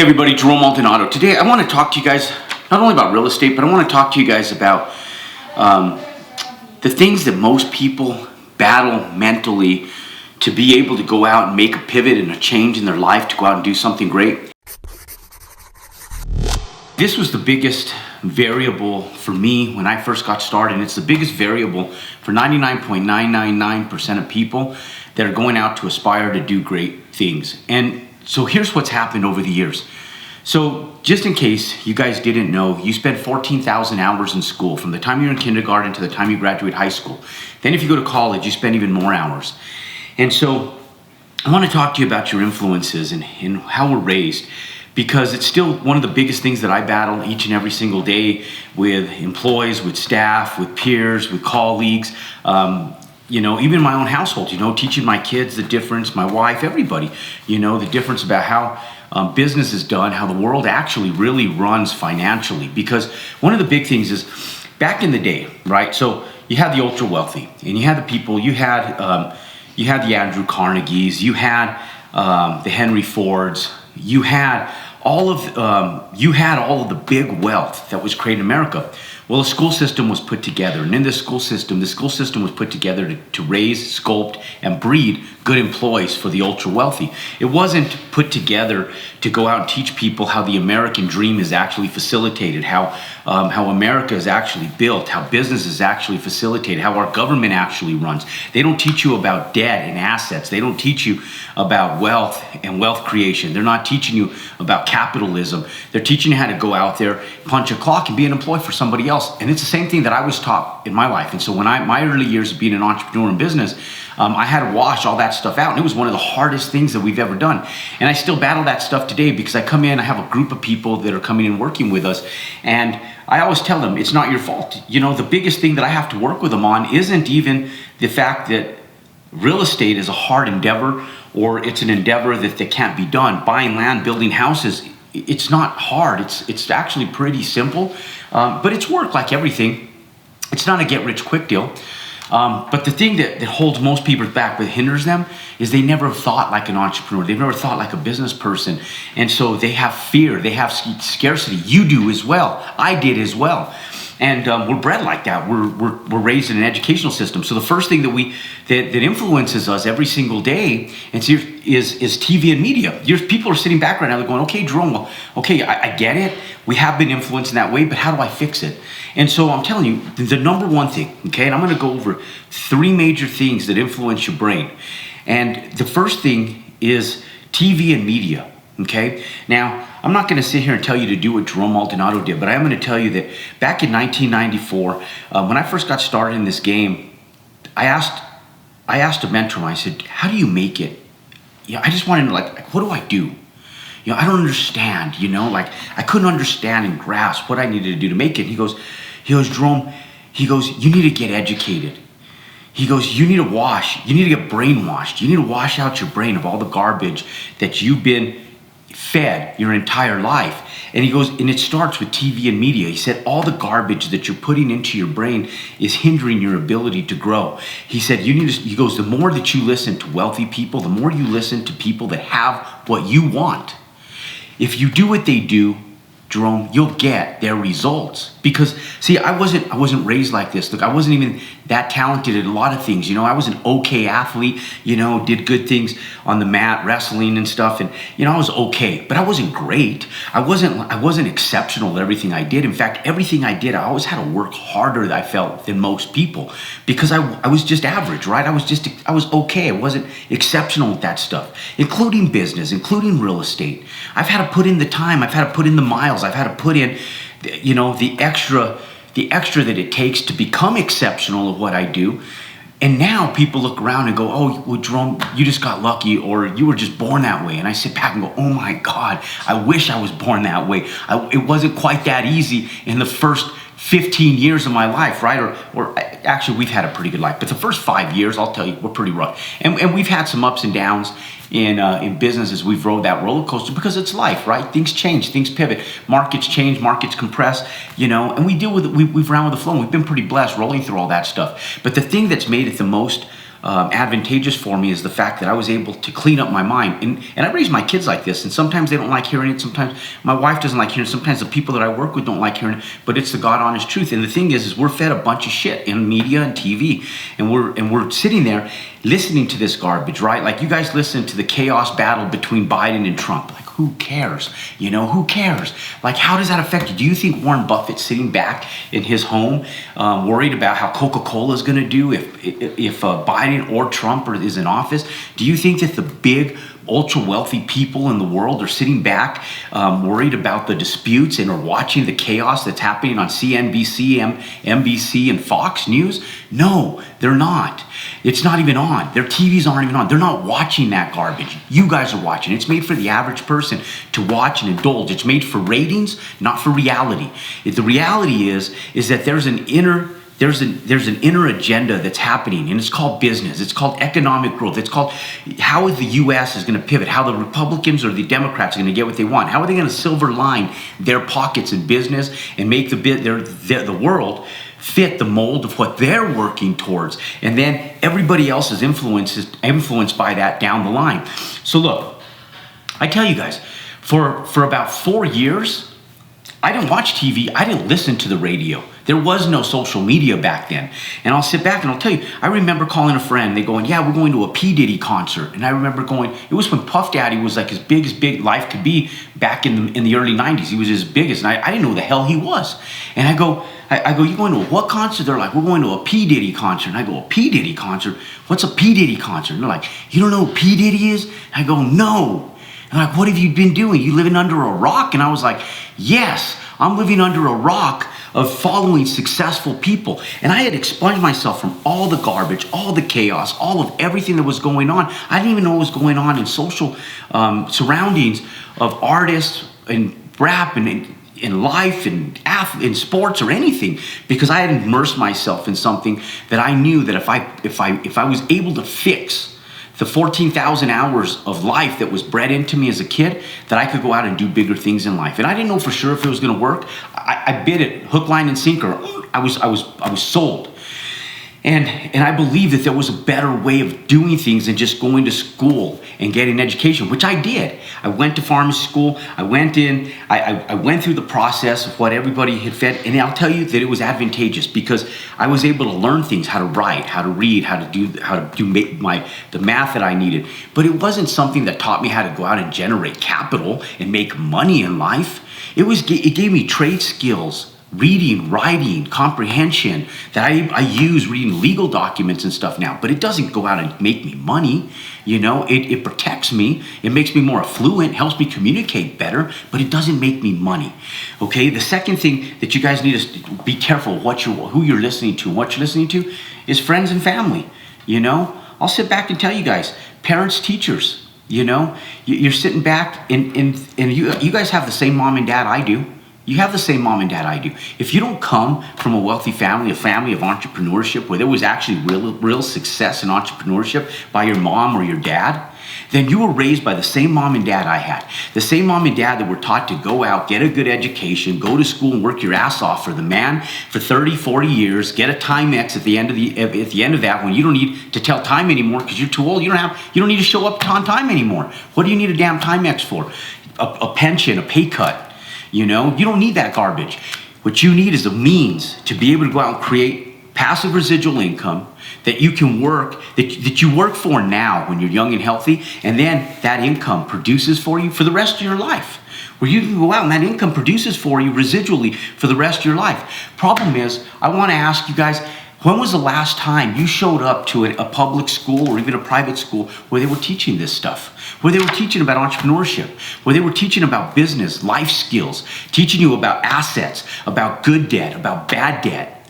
Hey everybody, Jerome Maldonado. Today I want to talk to you guys not only about real estate, but I want to talk to you guys about the things that most people battle mentally to be able to go out and make a pivot and a change in their life, to go out and do something great. This was the biggest variable for me when I first got started, and it's the biggest variable for 99.999% of people that are going out to aspire to do great things. And so here's what's happened over the years. So just in case you guys didn't know, you spend 14,000 hours in school from the time you're in kindergarten to the time you graduate high school. Then if you go to college, you spend even more hours. And so I want to talk to you about your influences and how we're raised, because it's still one of the biggest things that I battle each and every single day with employees, with staff, with peers, with colleagues, even my own household, teaching my kids the difference, my wife, everybody, the difference about how business is done, how the world actually really runs financially. Because one of the big things is back in the day, right? So you had the ultra wealthy, and you had the people, you had the Andrew Carnegies, you had the Henry Fords, you had all of the big wealth that was created in America. Well, a school system was put together, and in this school system was put together to raise, sculpt, and breed good employees for the ultra wealthy. It wasn't put together to go out and teach people how the American dream is actually facilitated, how America is actually built, how business is actually facilitated, how our government actually runs. They don't teach you about debt and assets. They don't teach you about wealth and wealth creation. They're not teaching you about capitalism. They're teaching you how to go out there, punch a clock, and be an employee for somebody else. And it's the same thing that I was taught in my life. And so when my early years of being an entrepreneur in business, I had to wash all that stuff out. And it was one of the hardest things that we've ever done. And I still battle that stuff today, because I come in, I have a group of people that are coming in working with us. And I always tell them, it's not your fault. The biggest thing that I have to work with them on isn't even the fact that real estate is a hard endeavor, or it's an endeavor that can't be done. Buying land, building houses, it's not hard. It's actually pretty simple, but it's work like everything. It's not a get-rich-quick deal. But the thing that holds most people back, that hinders them, is they never thought like an entrepreneur. They've never thought like a business person. And so they have fear. They have scarcity. You do as well. I did as well. And we're bred like that. We're raised in an educational system. So the first thing that influences us every single day is TV and media. People are sitting back right now. They're going, okay, Jerome, well, okay, I get it. We have been influenced in that way, but how do I fix it? And so I'm telling you, the number one thing, okay, and I'm going to go over 3 major things that influence your brain. And the first thing is TV and media. Okay. Now, I'm not going to sit here and tell you to do what Jerome Maldonado did, but I am going to tell you that back in 1994, when I first got started in this game, I asked a mentor of mine. I said, "How do you make it?" I just wanted to what do I do? I don't understand. I couldn't understand and grasp what I needed to do to make it. He goes, Jerome. He goes, you need to get educated. He goes, you need to get brainwashed. You need to wash out your brain of all the garbage that you've been fed your entire life. And he goes, and it starts with TV and media. He said, all the garbage that you're putting into your brain is hindering your ability to grow. He said, he goes, the more that you listen to wealthy people, the more you listen to people that have what you want. If you do what they do, Jerome, you'll get their results. Because see, I wasn't raised like this. Look, I wasn't even that talented at a lot of things. I was an okay athlete, did good things on the mat, wrestling and stuff. And, I was okay, but I wasn't great. I wasn't exceptional at everything I did. In fact, everything I did, I always had to work harder, I felt, than most people, because I was just average, right? I was okay. I wasn't exceptional at that stuff, including business, including real estate. I've had to put in the time. I've had to put in the miles. I've had to put in, the extra that it takes to become exceptional at what I do. And now people look around and go, oh, well, Jerome, you just got lucky, or you were just born that way. And I sit back and go, oh my God, I wish I was born that way. It wasn't quite that easy in the first 15 years of my life, right? Or actually, we've had a pretty good life. But the first 5 years, I'll tell you, we're pretty rough. And we've had some ups and downs in business as we've rode that roller coaster, because it's life, right? Things change, things pivot, markets change, markets compress, and we deal with it. We've ran with the flow. We've been pretty blessed rolling through all that stuff. But the thing that's made it the most advantageous for me is the fact that I was able to clean up my mind. And I raise my kids like this, and sometimes they don't like hearing it. Sometimes my wife doesn't like hearing it. Sometimes the people that I work with don't like hearing it, but it's the God honest truth. And the thing is we're fed a bunch of shit in media and TV, and we're sitting there listening to this garbage, right? Like you guys listen to the chaos battle between Biden and Trump. Like, who cares? Who cares? Like, how does that affect you? Do you think Warren Buffett's sitting back in his home worried about how Coca-Cola is going to do if Biden or Trump is in office? Do you think that the big ultra wealthy people in the world are sitting back worried about the disputes and are watching the chaos that's happening on CNBC, NBC, and Fox News? No, they're not. It's not even on. Their TVs aren't even on. They're not watching that garbage. You guys are watching. It's made for the average person to watch and indulge. It's made for ratings, not for reality. The reality is that there's an inner agenda that's happening, and it's called business. It's called economic growth. It's called how the U.S. is going to pivot, how the Republicans or the Democrats are going to get what they want. How are they going to silver line their pockets in business and make the world fit the mold of what they're working towards, and then everybody else is influenced by that down the line. So look, I tell you guys, for about 4 years, I didn't watch TV. I didn't listen to the radio. There was no social media back then. And I'll sit back and I'll tell you, I remember calling a friend. They going, yeah, we're going to a P. Diddy concert. And I remember going, it was when Puff Daddy was like as big life could be back in the early 90s. He was as big as, and I didn't know who the hell he was. And I go, you going to a what concert? They're like, we're going to a P. Diddy concert. And I go, a P. Diddy concert? What's a P. Diddy concert? And they're like, you don't know who P. Diddy is? And I go, no. And they're like, what have you been doing? You living under a rock? And I was like, yes, I'm living under a rock of following successful people. And I had expunged myself from all the garbage, all the chaos, all of everything that was going on. I didn't even know what was going on in social surroundings of artists and rap and in life and in sports or anything, because I had immersed myself in something that I knew that if I was able to fix the 14,000 hours of life that was bred into me as a kid, that I could go out and do bigger things in life. And I didn't know for sure if it was going to work. I bid it hook, line, and sinker. I was sold. And I believed that there was a better way of doing things than just going to school and getting an education, which I did. I went to pharmacy school. I went through the process of what everybody had fed. And I'll tell you that it was advantageous because I was able to learn things, how to write, how to read, how to do the math that I needed. But it wasn't something that taught me how to go out and generate capital and make money in life. It gave me trade skills. Reading, writing, comprehension that I use reading legal documents and stuff now, but it doesn't go out and make me money. It protects me. It makes me more affluent, helps me communicate better, but it doesn't make me money. Okay. The second thing that you guys need to be careful who you're listening to, what you're listening to is friends and family. I'll sit back and tell you guys, parents, teachers, you're sitting back and you guys have the same mom and dad I do. You have the same mom and dad I do. If you don't come from a wealthy family, a family of entrepreneurship where there was actually real success in entrepreneurship by your mom or your dad, then you were raised by the same mom and dad I had. The same mom and dad that were taught to go out, get a good education, go to school and work your ass off for the man for 30, 40 years, get a Timex at the end of that when you don't need to tell time anymore because you're too old. You don't need to show up on time anymore. What do you need a damn Timex for? A pension, a pay cut. You don't need that garbage. What you need is a means to be able to go out and create passive residual income that you can work, that you work for now when you're young and healthy, and then that income produces for you for the rest of your life. Where you can go out and that income produces for you residually for the rest of your life. Problem is, I want to ask you guys, when was the last time you showed up to a public school or even a private school where they were teaching this stuff? Where they were teaching about entrepreneurship, where they were teaching about business, life skills, teaching you about assets, about good debt, about bad debt,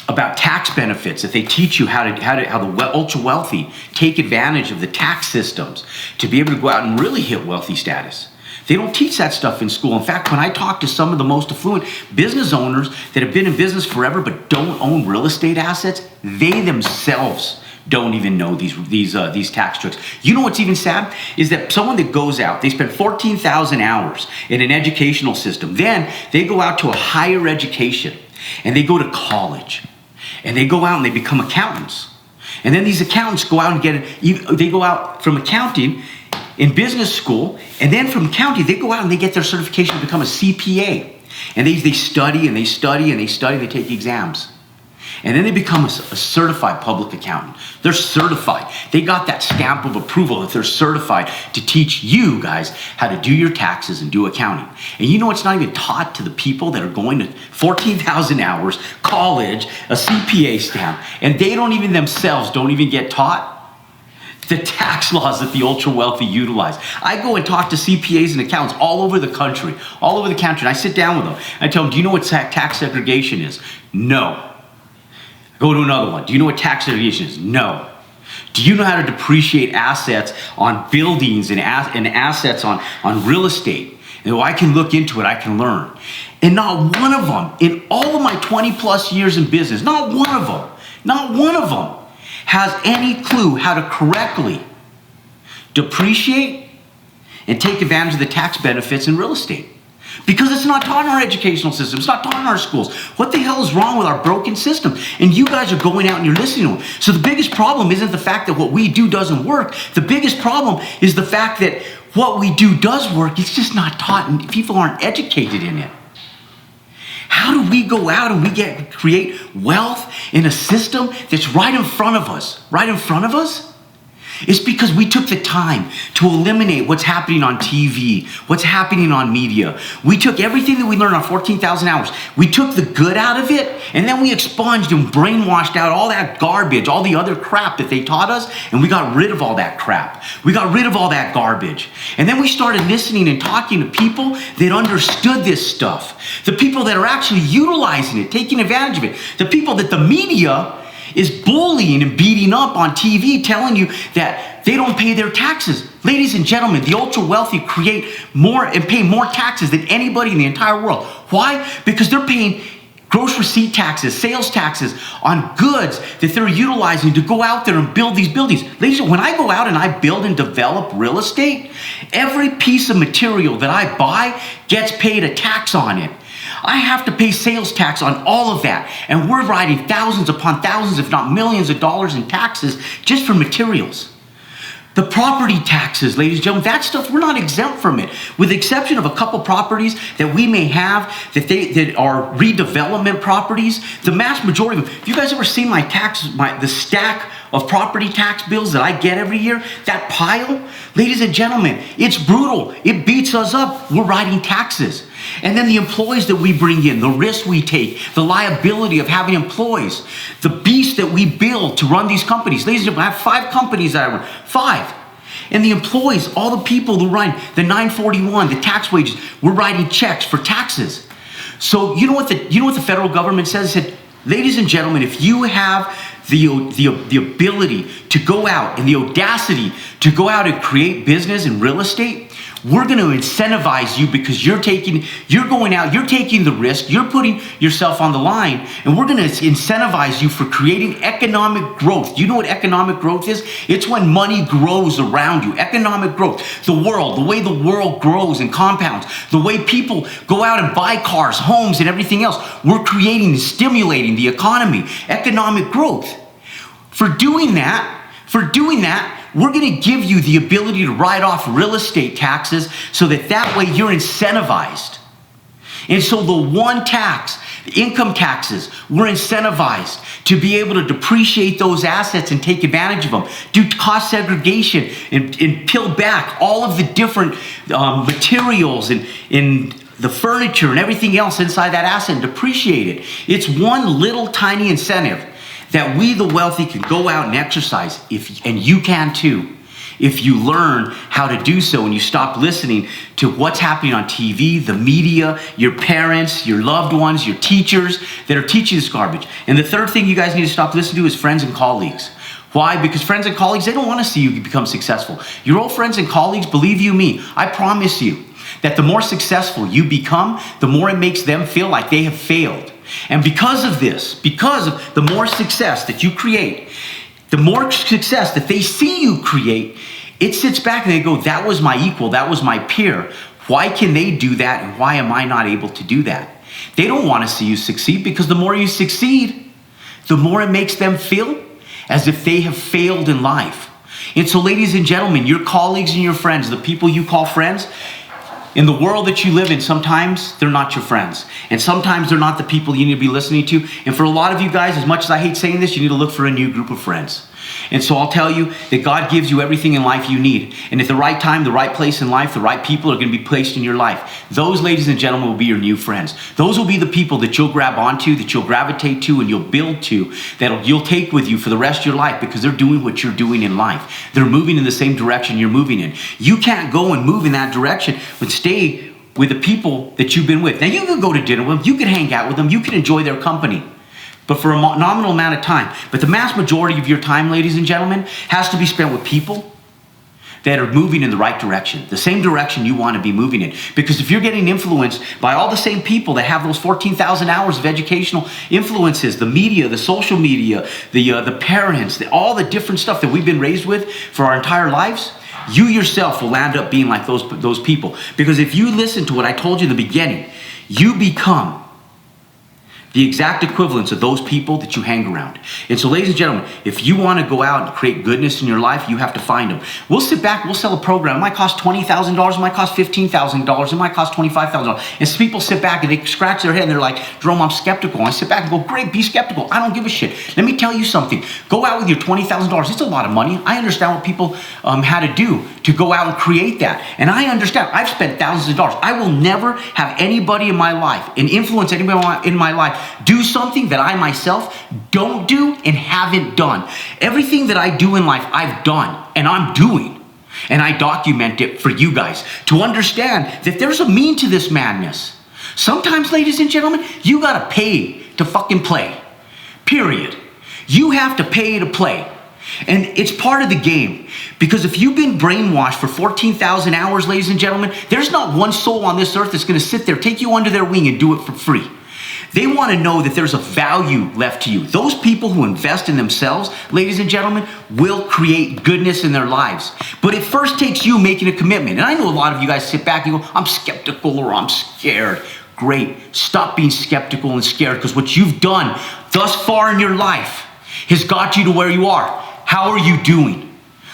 about tax benefits, that they teach you how the ultra wealthy take advantage of the tax systems to be able to go out and really hit wealthy status. They don't teach that stuff in school. In fact, when I talk to some of the most affluent business owners that have been in business forever but don't own real estate assets, they themselves don't even know these tax tricks. You know what's even sad is that someone that goes out, they spend 14,000 hours in an educational system. Then they go out to a higher education and they go to college and they go out and they become accountants. And then these accountants go out and they go out from accounting in business school, and then from accounting, they go out and they get their certification to become a CPA. And they study and they study and they study, they take exams. And then they become a certified public accountant. They're certified. They got that stamp of approval that they're certified to teach you guys how to do your taxes and do accounting. And you know it's not even taught to the people that are going to 14,000 hours, college, a CPA stamp, and they don't even themselves get taught the tax laws that the ultra wealthy utilize. I go and talk to CPAs and accountants all over the country, and I sit down with them. I tell them, do you know what tax segregation is? No. Go to another one. Do you know what tax segregation is? No. Do you know how to depreciate assets on buildings and assets on real estate? And I can look into it, I can learn. And not one of them, in all of my 20 plus years in business, not one of them has any clue how to correctly depreciate and take advantage of the tax benefits in real estate. Because it's not taught in our educational system. It's not taught in our schools. What the hell is wrong with our broken system? And you guys are going out and you're listening to them. So the biggest problem isn't the fact that what we do doesn't work. The biggest problem is the fact that what we do does work. It's just not taught and people aren't educated in it. How do we go out and create wealth in a system that's right in front of us? Right in front of us? It's because we took the time to eliminate what's happening on TV, what's happening on media. We took everything that we learned on 14,000 hours. We took the good out of it, and then we expunged and brainwashed out all that garbage, all the other crap that they taught us, and we got rid of all that crap. We got rid of all that garbage. And then we started listening and talking to people that understood this stuff. The people that are actually utilizing it, taking advantage of it. The people that the media is bullying and beating up on TV, telling you that they don't pay their taxes. Ladies and gentlemen, the ultra wealthy create more and pay more taxes than anybody in the entire world. Why? Because they're paying gross receipt taxes, sales taxes on goods that they're utilizing to go out there and build these buildings. Ladies, when I go out and I build and develop real estate, every piece of material that I buy gets paid a tax on it. I have to pay sales tax on all of that. And we're writing thousands upon thousands, if not millions of dollars in taxes just for materials. The property taxes, ladies and gentlemen, that stuff, we're not exempt from it. With the exception of a couple properties that we may have that are redevelopment properties, the mass majority of them. Have you guys ever seen the stack of property tax bills that I get every year? That pile? Ladies and gentlemen, it's brutal. It beats us up. We're writing taxes. And then the employees that we bring in, the risk we take, the liability of having employees, the beast that we build to run these companies. Ladies and gentlemen, I have 5 companies that I run. 5. And the employees, all the people who run the 941, the tax wages, we're writing checks for taxes. So you know what the federal government says? It said, ladies and gentlemen, if you have the ability to go out and the audacity to go out and create business in real estate, we're going to incentivize you because you're taking the risk, you're putting yourself on the line, and we're going to incentivize you for creating economic growth. Do you know what economic growth is? It's when money grows around you. Economic growth. The way the world grows and compounds, the way people go out and buy cars, homes, and everything else, we're creating and stimulating the economy. Economic growth. For doing that, we're going to give you the ability to write off real estate taxes so that way you're incentivized. And so the one tax, the income taxes, we're incentivized to be able to depreciate those assets and take advantage of them, do cost segregation and peel back all of the different materials and the furniture and everything else inside that asset and depreciate it. It's one little tiny incentive that we, the wealthy, can go out and exercise, and you can too, if you learn how to do so and you stop listening to what's happening on TV, the media, your parents, your loved ones, your teachers that are teaching this garbage. And the third thing you guys need to stop listening to is friends and colleagues. Why? Because friends and colleagues, they don't want to see you become successful. Your old friends and colleagues, believe you me, I promise you that the more successful you become, the more it makes them feel like they have failed. And because of the more success that you create, the more success that they see you create, it sits back and they go, that was my equal, that was my peer. Why can they do that and why am I not able to do that? They don't want to see you succeed because the more you succeed, the more it makes them feel as if they have failed in life. And so, ladies and gentlemen, your colleagues and your friends, the people you call friends, in the world that you live in, sometimes they're not your friends. And sometimes they're not the people you need to be listening to. And for a lot of you guys, as much as I hate saying this, you need to look for a new group of friends. And so I'll tell you that God gives you everything in life you need. And at the right time, the right place in life, the right people are going to be placed in your life. Those, ladies and gentlemen, will be your new friends. Those will be the people that you'll grab onto, that you'll gravitate to, and you'll build to, that you'll take with you for the rest of your life, because they're doing what you're doing in life. They're moving in the same direction you're moving in. You can't go and move in that direction, but stay with the people that you've been with. Now, you can go to dinner with them, you can hang out with them, you can enjoy their company, but for a nominal amount of time. But the mass majority of your time, ladies and gentlemen, has to be spent with people that are moving in the right direction, the same direction you want to be moving in. Because if you're getting influenced by all the same people that have those 14,000 hours of educational influences, the media, the social media, the parents, all the different stuff that we've been raised with for our entire lives, you yourself will end up being like those people. Because if you listen to what I told you in the beginning, you become the exact equivalents of those people that you hang around. And so, ladies and gentlemen, if you want to go out and create goodness in your life, you have to find them. We'll sit back, we'll sell a program. It might cost $20,000, it might cost $15,000, it might cost $25,000. And some people sit back and they scratch their head and they're like, Jerome, I'm skeptical. And I sit back and go, great, be skeptical. I don't give a shit. Let me tell you something. Go out with your $20,000. It's a lot of money. I understand what people had to do to go out and create that. And I understand. I've spent thousands of dollars. I will never have anybody in my life and influence anybody in my life do something that I myself don't do and haven't done. Everything that I do in life, I've done and I'm doing. And I document it for you guys to understand that there's a mean to this madness. Sometimes, ladies and gentlemen, you gotta pay to fucking play. Period. You have to pay to play. And it's part of the game. Because if you've been brainwashed for 14,000 hours, ladies and gentlemen, there's not one soul on this earth that's going to sit there, take you under their wing and do it for free. They want to know that there's a value left to you. Those people who invest in themselves, ladies and gentlemen, will create goodness in their lives. But it first takes you making a commitment. And I know a lot of you guys sit back and go, I'm skeptical or I'm scared. Great. Stop being skeptical and scared, because what you've done thus far in your life has got you to where you are. How are you doing?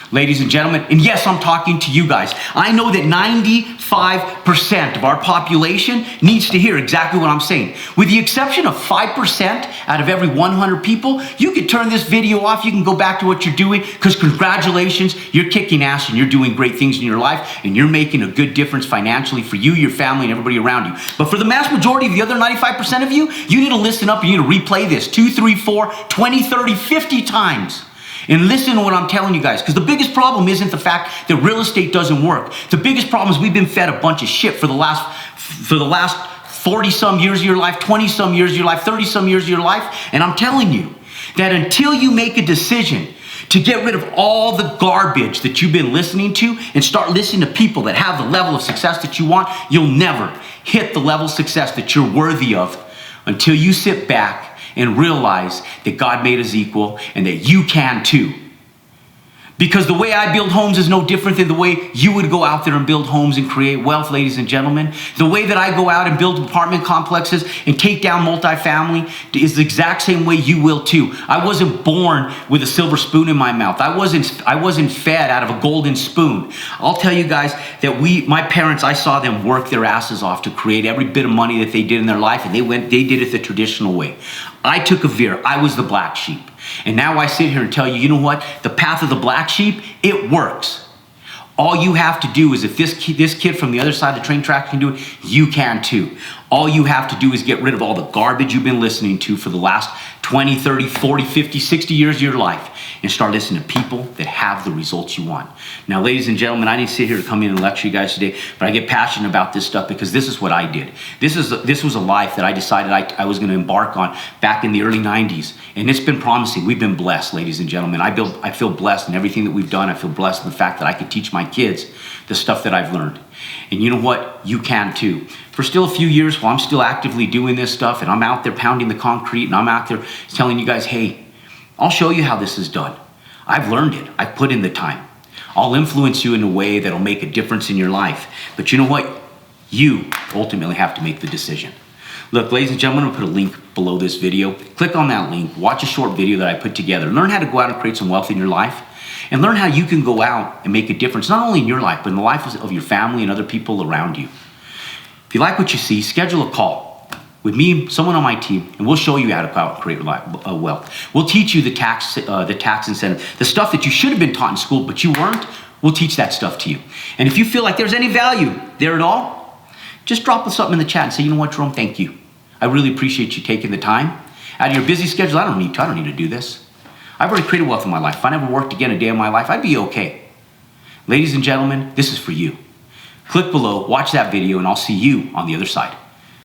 Ladies and gentlemen, and yes, I'm talking to you guys. I know that 95% of our population needs to hear exactly what I'm saying. With the exception of 5% out of every 100 people, you can turn this video off. You can go back to what you're doing, because congratulations, you're kicking ass and you're doing great things in your life and you're making a good difference financially for you, your family, and everybody around you. But for the mass majority of the other 95% of you, you need to listen up and you need to replay this 2, 3, 4, 20, 30, 50 times. And listen to what I'm telling you guys, because the biggest problem isn't the fact that real estate doesn't work. The biggest problem is we've been fed a bunch of shit for the last 40 some years of your life, 20 some years of your life, 30 some years of your life. And I'm telling you that until you make a decision to get rid of all the garbage that you've been listening to and start listening to people that have the level of success that you want, you'll never hit the level of success that you're worthy of until you sit back and realize that God made us equal and that you can too. Because the way I build homes is no different than the way you would go out there and build homes and create wealth, ladies and gentlemen. The way that I go out and build apartment complexes and take down multifamily is the exact same way you will too. I wasn't born with a silver spoon in my mouth. I wasn't fed out of a golden spoon. I'll tell you guys that my parents, I saw them work their asses off to create every bit of money that they did in their life, and they did it the traditional way. I took a veer. I was the black sheep. And now I sit here and tell you, you know what? The path of the black sheep, it works. All you have to do is, if this kid from the other side of the train track can do it, you can too. All you have to do is get rid of all the garbage you've been listening to for the last 20, 30, 40, 50, 60 years of your life and start listening to people that have the results you want. Now, ladies and gentlemen, I didn't sit here to come in and lecture you guys today, but I get passionate about this stuff because this is what I did. This was a life that I decided I was going to embark on back in the early 90s. And it's been promising. We've been blessed, ladies and gentlemen. I feel blessed in everything that we've done. I feel blessed in the fact that I could teach my kids the stuff that I've learned. And you know what? You can too. For still a few years while I'm still actively doing this stuff and I'm out there pounding the concrete and I'm out there telling you guys, hey, I'll show you how this is done. I've learned it. I've put in the time. I'll influence you in a way that'll make a difference in your life. But you know what? You ultimately have to make the decision. Look, ladies and gentlemen, I'm gonna put a link below this video. Click on that link, watch a short video that I put together. Learn how to go out and create some wealth in your life, and learn how you can go out and make a difference, not only in your life, but in the life of your family and other people around you. If you like what you see, schedule a call with me, someone on my team, and we'll show you how to go out and create wealth. We'll teach you the tax incentive, the stuff that you should have been taught in school, but you weren't. We'll teach that stuff to you. And if you feel like there's any value there at all, just drop us something in the chat and say, you know what, Jerome, thank you. I really appreciate you taking the time. Out of your busy schedule, I don't need to do this. I've already created wealth in my life. If I never worked again a day in my life, I'd be okay. Ladies and gentlemen, this is for you. Click below, watch that video, and I'll see you on the other side.